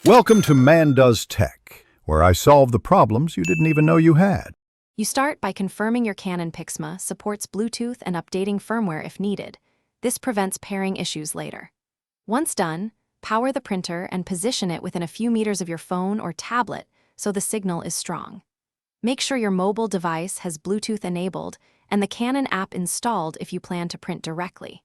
Welcome to Man Does Tech, where I solve the problems you didn't even know you had. You start by confirming your Canon PIXMA supports Bluetooth and updating firmware if needed. This prevents pairing issues later. Once done, power the printer and position it within a few meters of your phone or tablet so the signal is strong. Make sure your mobile device has Bluetooth enabled and the Canon app installed if you plan to print directly.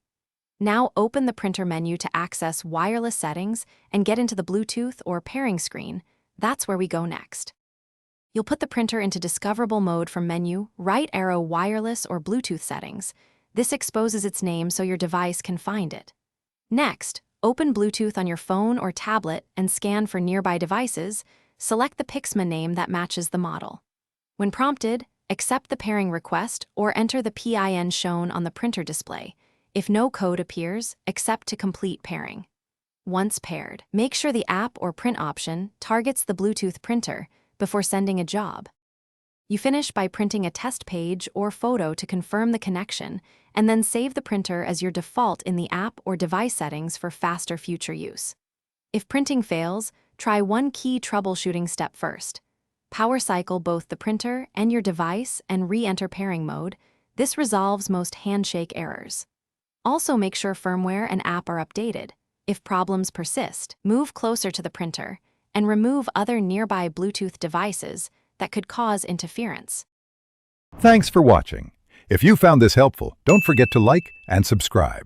Now open the printer menu to access wireless settings and get into the Bluetooth or pairing screen. That's where we go next. You'll put the printer into discoverable mode from menu, right arrow wireless or Bluetooth settings. This exposes its name so your device can find it. Next, open Bluetooth on your phone or tablet and scan for nearby devices. Select the PIXMA name that matches the model. When prompted, accept the pairing request or enter the PIN shown on the printer display. If no code appears, accept to complete pairing. Once paired, make sure the app or print option targets the Bluetooth printer before sending a job. You finish by printing a test page or photo to confirm the connection, and then save the printer as your default in the app or device settings for faster future use. If printing fails, try one key troubleshooting step first. Power cycle both the printer and your device and re-enter pairing mode. This resolves most handshake errors. Also make sure firmware and app are updated. If problems persist, move closer to the printer and remove other nearby Bluetooth devices that could cause interference. Thanks for watching. If you found this helpful, don't forget to like and subscribe.